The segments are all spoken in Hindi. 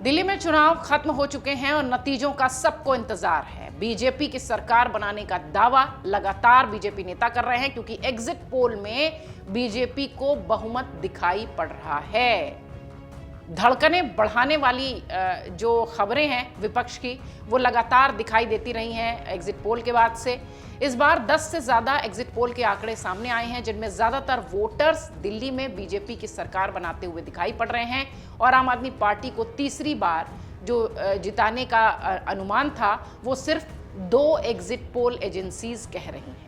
दिल्ली में चुनाव खत्म हो चुके हैं और नतीजों का सबको इंतजार है। बीजेपी की सरकार बनाने का दावा लगातार बीजेपी नेता कर रहे हैं क्योंकि एग्जिट पोल में बीजेपी को बहुमत दिखाई पड़ रहा है। धड़कनें बढ़ाने वाली जो खबरें हैं विपक्ष की, वो लगातार दिखाई देती रही हैं एग्जिट पोल के बाद से। इस बार 10 से ज्यादा एग्जिट पोल के आंकड़े सामने आए हैं जिनमें ज्यादातर वोटर्स दिल्ली में बीजेपी की सरकार बनाते हुए दिखाई पड़ रहे हैं और आम आदमी पार्टी को तीसरी बार जो जिताने का अनुमान था वो सिर्फ 2 एग्जिट पोल एजेंसीज कह रही हैं।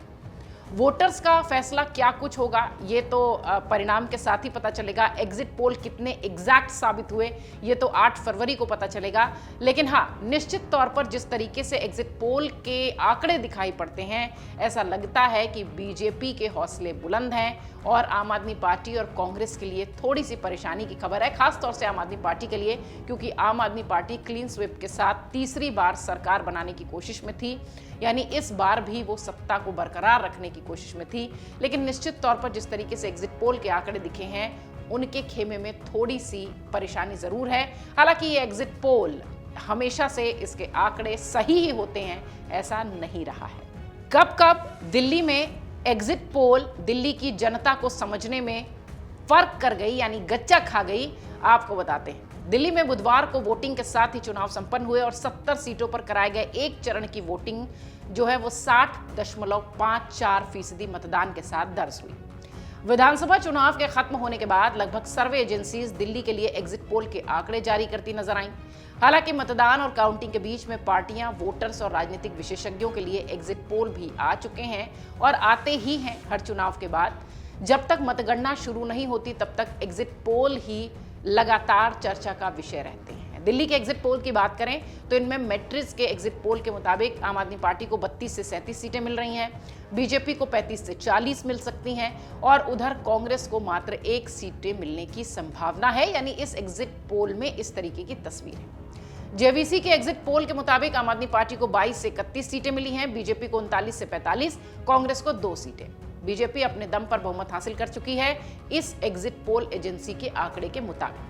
वोटर्स का फैसला क्या कुछ होगा ये तो परिणाम के साथ ही पता चलेगा। एग्जिट पोल कितने एग्जैक्ट साबित हुए ये तो 8 फरवरी को पता चलेगा। लेकिन हाँ, निश्चित तौर पर जिस तरीके से एग्जिट पोल के आंकड़े दिखाई पड़ते हैं, ऐसा लगता है कि बीजेपी के हौसले बुलंद हैं और आम आदमी पार्टी और कांग्रेस के लिए थोड़ी सी परेशानी की खबर है, खासतौर से आम आदमी पार्टी के लिए, क्योंकि आम आदमी पार्टी क्लीन स्वीप के साथ तीसरी बार सरकार बनाने की कोशिश में थी। यानी इस बार भी वो सत्ता को बरकरार रखने की कोशिश में थी। लेकिन निश्चित तौर पर जिस तरीके से एग्जिट पोल के आंकड़े दिखे हैं, उनके खेमे में थोड़ी सी परेशानी जरूर है। हालांकि ये एग्जिट पोल हमेशा से इसके आंकड़े सही ही होते हैं, ऐसा नहीं रहा है। कब कब दिल्ली में एग्जिट पोल दिल्ली की जनता को समझने में फर्क कर गई, यानी गच्चा खा गई, आपको बताते हैं। दिल्ली में बुधवार को वोटिंग के साथ ही चुनाव संपन्न हुए और 70 सीटों पर कराए गए एक चरण की वोटिंग जो है वो 60.54% मतदान के साथ दर्ज हुई। विधानसभा चुनाव के खत्म होने के बाद लगभग सर्वे एजेंसीज दिल्ली के लिए एग्जिट पोल के आंकड़े जारी करती नजर आईं। हालांकि मतदान और काउंटिंग के बीच में पार्टियां, वोटर्स और राजनीतिक विशेषज्ञों के लिए एग्जिट पोल भी आ चुके हैं और आते ही हैं हर चुनाव के बाद। जब तक मतगणना शुरू नहीं होती तब तक एग्जिट पोल ही लगातार चर्चा का विषय रहते हैं। दिल्ली के एग्जिट पोल की बात करें तो इनमें मैट्रिक्स के एग्जिट पोल के मुताबिक आम आदमी पार्टी को 32 से 37 सीटें मिल रही हैं, बीजेपी को 35 से 40 मिल सकती हैं और उधर कांग्रेस को मात्र 1 सीटें मिलने की संभावना है। यानी इस एग्जिट पोल में इस तरीके की तस्वीर है। जेवीसी के एग्जिट पोल के मुताबिक आम आदमी पार्टी को 22 से 31 सीटें मिली हैं, बीजेपी को 39 से 45, कांग्रेस को 2 सीटें। बीजेपी अपने दम पर बहुमत हासिल कर चुकी है इस एग्जिट पोल एजेंसी के आंकड़े के मुताबिक।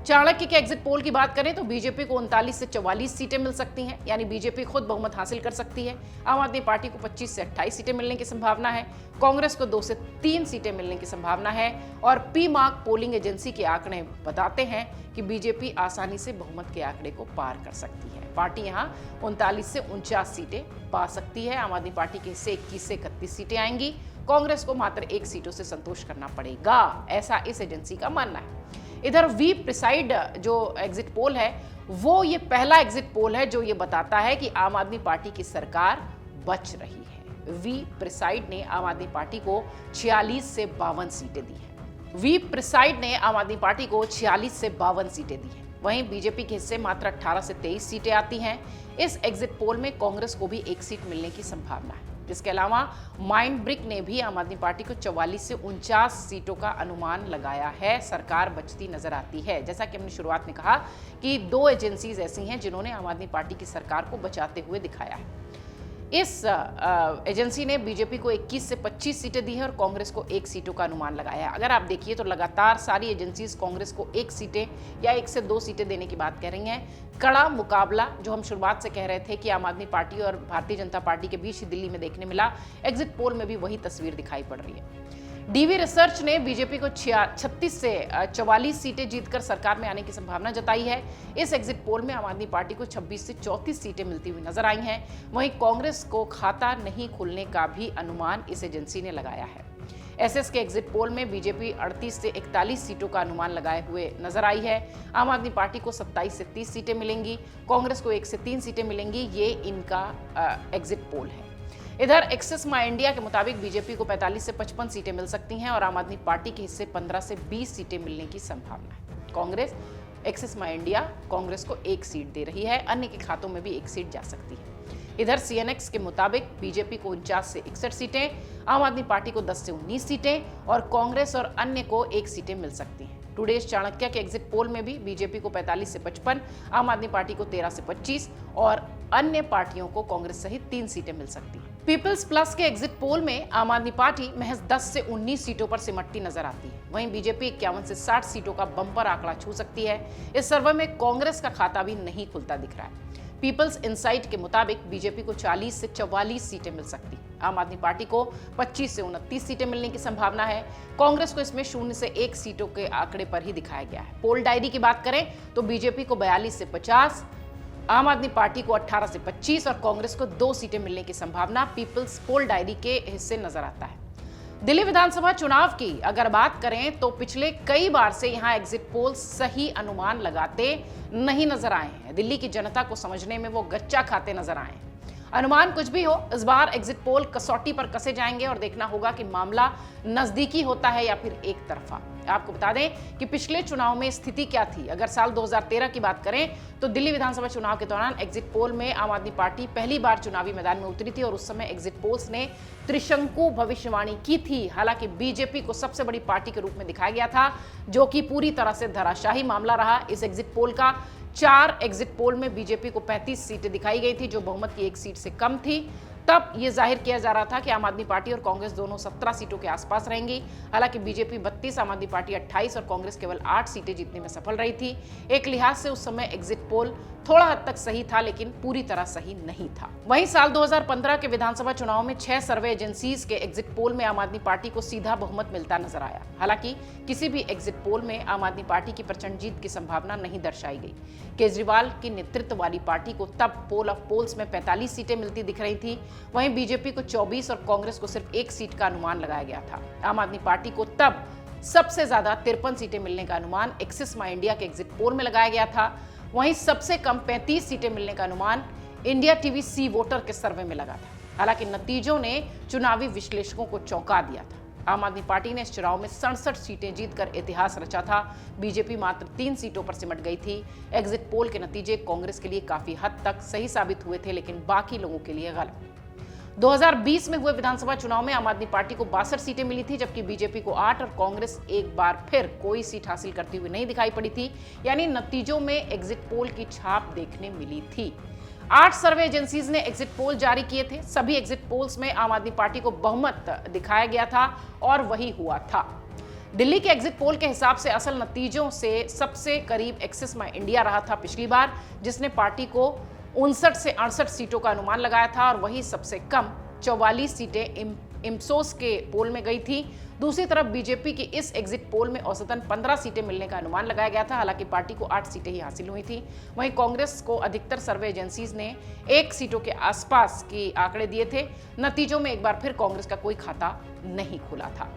चाणक्य के एग्जिट पोल की बात करें तो बीजेपी को 39 से 44 सीटें मिल सकती हैं, यानी बीजेपी खुद बहुमत हासिल कर सकती है। आम आदमी पार्टी को 25 से 28 सीटें मिलने की संभावना है, कांग्रेस को 2 से 3 सीटें मिलने की संभावना है और पी मार्क पोलिंग एजेंसी के आंकड़े बताते हैं कि बीजेपी आसानी से बहुमत के आंकड़े को पार कर सकती है। पार्टी यहां 39 से 49 सीटें पा सकती है। आम आदमी पार्टी के हिस्से 21 से 31 सीटें आएंगी, कांग्रेस को मात्र 1 सीटों से संतोष करना पड़ेगा, ऐसा इस एजेंसी का मानना है। इधर वी प्रिसाइड जो एग्जिट पोल है वो ये पहला एग्जिट पोल है जो ये बताता है कि आम आदमी पार्टी की सरकार बच रही है। वी प्रिसाइड ने आम आदमी पार्टी को 46 से 52 सीटें दी हैं। वी प्रिसाइड ने आम आदमी पार्टी को 46 से 52 सीटें दी हैं। वहीं बीजेपी के हिस्से मात्र 18 से 23 सीटें आती हैं। इस एग्जिट पोल में कांग्रेस को भी 1 सीट मिलने की संभावना है। इसके अलावा माइंड ब्रिक ने भी आम आदमी पार्टी को 44 से 49 सीटों का अनुमान लगाया है। सरकार बचती नजर आती है। जैसा कि हमने शुरुआत में कहा कि 2 एजेंसीज ऐसी हैं जिन्होंने आम आदमी पार्टी की सरकार को बचाते हुए दिखाया है। इस एजेंसी ने बीजेपी को 21 से 25 सीटें दी है और कांग्रेस को 1 सीटों का अनुमान लगाया है। अगर आप देखिए तो लगातार सारी एजेंसीज कांग्रेस को 1 सीटें या 1 से 2 सीटें देने की बात कह रही हैं। कड़ा मुकाबला जो हम शुरुआत से कह रहे थे कि आम आदमी पार्टी और भारतीय जनता पार्टी के बीच ही दिल्ली में देखने मिला, एग्जिट पोल में भी वही तस्वीर दिखाई पड़ रही है। डीवी रिसर्च ने बीजेपी को 36 से 44 सीटें जीतकर सरकार में आने की संभावना जताई है। इस एग्जिट पोल में आम आदमी पार्टी को 26 से 34 सीटें मिलती हुई नजर आई हैं। वहीं कांग्रेस को खाता नहीं खुलने का भी अनुमान इस एजेंसी ने लगाया है। एसएस के एग्जिट पोल में बीजेपी 38 से 41 सीटों का अनुमान लगाए हुए नजर आई है। आम आदमी पार्टी को 27 से 30 सीटें मिलेंगी, कांग्रेस को 1 से 3 सीटें मिलेंगी। ये इनका एग्जिट पोल है। इधर एक्सिस माई इंडिया के मुताबिक बीजेपी को 45 से 55 सीटें मिल सकती हैं और आम आदमी पार्टी के हिस्से 15 से 20 सीटें मिलने की संभावना है। कांग्रेस एक्सिस माई इंडिया कांग्रेस को 1 सीट दे रही है, अन्य के खातों में भी 1 सीट जा सकती है। इधर सीएनएक्स के मुताबिक बीजेपी को 49 से 61 सीटें, आम आदमी पार्टी को 10 से 19 सीटें और कांग्रेस और अन्य को 1 सीटें मिल सकती हैं। टुडेज चाणक्य के एग्जिट पोल में भी बीजेपी को 45 से 55, आम आदमी पार्टी को 13 से 25 और अन्य पार्टियों को कांग्रेस सहित 3 सीटें मिल सकती हैं। पीपल्स प्लस के एग्जिट पोल में आम आदमी पार्टी महज 10 से 19 सीटों पर सिमटती नजर आती है। वहीं बीजेपी 51 से 60 सीटों का बम्पर आंकड़ा छू सकती है। इस सर्वे में कांग्रेस का खाता भी नहीं खुलता दिख रहा है। पीपल्स इनसाइट के मुताबिक बीजेपी को 40 से 44 सीटें मिल सकती। आम आदमी पार्टी को 25 से 29 सीटें मिलने की संभावना है। कांग्रेस को इसमें 0 से 1 सीटों के आंकड़े पर ही दिखाया गया है। पोल डायरी की बात करें तो बीजेपी को 42 से 50, आम आदमी पार्टी को 18 से 25 और कांग्रेस को 2 सीटें मिलने की संभावना पीपल्स पोल डायरी के हिस्से नजर आता है। दिल्ली विधानसभा चुनाव की अगर बात करें तो पिछले कई बार से यहां एग्जिट पोल सही अनुमान लगाते नहीं नजर आए हैं। दिल्ली की जनता को समझने में वो गच्चा खाते नजर आए हैं। अनुमान कुछ भी हो, इस बार एग्जिट पोल कसौटी पर कसे जाएंगे और देखना होगा कि मामला नजदीकी होता है या फिर एक तरफा। आपको बता दें कि पिछले चुनाव में स्थिति क्या थी। अगर साल 2013 की बात करें तो दिल्ली विधानसभा चुनाव के दौरान एग्जिट पोल में आम आदमी पार्टी पहली बार चुनावी मैदान में उतरी थी और उस समय एग्जिट पोल्स ने त्रिशंकु भविष्यवाणी की थी। हालांकि बीजेपी को सबसे बड़ी पार्टी के रूप में दिखाया गया था, जो कि पूरी तरह से धराशायी मामला रहा। इस एग्जिट पोल का 4 एग्जिट पोल में बीजेपी को 35 सीटें दिखाई गई थी, जो बहुमत की 1 सीट से कम थी। तब यह जाहिर किया जा रहा था कि आम आदमी पार्टी और कांग्रेस दोनों 17 सीटों के आसपास रहेंगी। हालांकि बीजेपी 32, आम आदमी पार्टी 28 और कांग्रेस केवल 8 सीटें जीतने में सफल रही थी। एक लिहाज से उस समय एग्जिट पोल थोड़ा हद तक सही था, लेकिन पूरी तरह सही नहीं था। वहीं साल 2015 के विधानसभा चुनाव में 6 सर्वे एजेंसीज के एग्जिट पोल में आम आदमी पार्टी को सीधा बहुमत मिलता नजर आया। हालांकि किसी भी एग्जिट पोल में आम आदमी पार्टी की प्रचंड जीत की संभावना नहीं दर्शाई गई। केजरीवाल की नेतृत्व वाली पार्टी को तब पोल ऑफ पोल्स में 45 सीटें मिलती दिख रही थी। वहीं बीजेपी को 24 और कांग्रेस को सिर्फ 1 सीट का अनुमान लगाया गया था। आम आदमी पार्टी को तब सबसे ज्यादा 53 सीटें मिलने का अनुमान एक्सिस माई इंडिया के एग्जिट पोल में लगाया गया था। वहीं सबसे कम 35 सीटें मिलने का अनुमान इंडिया टीवी सी वोटर के सर्वे में लगा था। हालांकि नतीजों ने चुनावी विश्लेषकों को चौंका दिया था। आम आदमी पार्टी ने इस चुनाव में 67 सीटें जीतकर इतिहास रचा था। बीजेपी मात्र 3 सीटों पर सिमट गई थी। एग्जिट पोल के नतीजे कांग्रेस के लिए काफी हद तक सही साबित हुए थे, लेकिन बाकी लोगों के लिए गलत। 2020 में हुए विधानसभा चुनाव में आम आदमी पार्टी को 62 सीटें मिली थी, जबकि बीजेपी को 8 और कांग्रेस एक बार फिर कोई सीट हासिल करती हुई नहीं दिखाई पड़ी थी। यानी नतीजों में एग्जिट पोल की छाप देखने मिली थी। 8 सर्वे एजेंसीज ने एग्जिट पोल जारी किए थे। सभी एग्जिट पोल्स में आम आदमी पार्टी को बहुमत दिखाया गया था और वही हुआ था। दिल्ली के एग्जिट पोल के हिसाब से असल नतीजों से सबसे करीब एक्सिस माई इंडिया रहा था पिछली बार, जिसने पार्टी को 59 से 68 सीटों का अनुमान लगाया था और वही सबसे कम 44 सीटें इम्सोस के पोल में गई थी। दूसरी तरफ बीजेपी की इस एग्जिट पोल में औसतन 15 सीटें मिलने का अनुमान लगाया गया था। हालांकि पार्टी को 8 सीटें ही हासिल हुई थी। वहीं कांग्रेस को अधिकतर सर्वे एजेंसीज ने 1 सीटों के आसपास की आंकड़े दिए थे। नतीजों में एक बार फिर कांग्रेस का कोई खाता नहीं खुला था।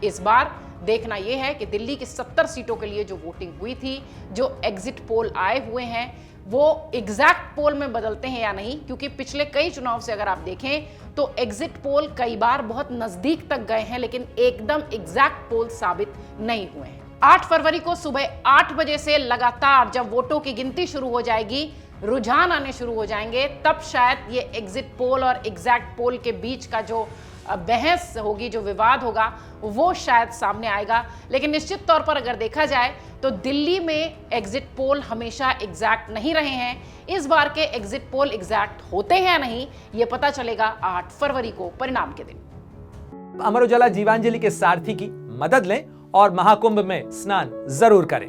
इस बार देखना यह है कि दिल्ली की 70 सीटों के लिए जो वोटिंग हुई थी, जो एग्जिट पोल आए हुए हैं, वो एग्जैक्ट पोल में बदलते हैं या नहीं। क्योंकि पिछले कई चुनाव से अगर आप देखें तो एग्जिट पोल कई बार बहुत नजदीक तक गए हैं, लेकिन एकदम एग्जैक्ट पोल साबित नहीं हुए हैं। 8 फरवरी को सुबह 8 बजे से लगातार जब वोटों की गिनती शुरू हो जाएगी, रुझान आने शुरू हो जाएंगे, तब शायद ये एग्जिट पोल और एग्जैक्ट पोल के बीच का जो बहस होगी, जो विवाद होगा, वो शायद सामने आएगा। लेकिन निश्चित तौर पर अगर देखा जाए तो दिल्ली में एग्जिट पोल हमेशा एग्जैक्ट नहीं रहे हैं। इस बार के एग्जिट पोल एग्जैक्ट होते हैं या नहीं, ये पता चलेगा 8 फरवरी को परिणाम के दिन। अमर उजाला जीवांजलि के सारथी की मदद लें और महाकुंभ में स्नान जरूर करें।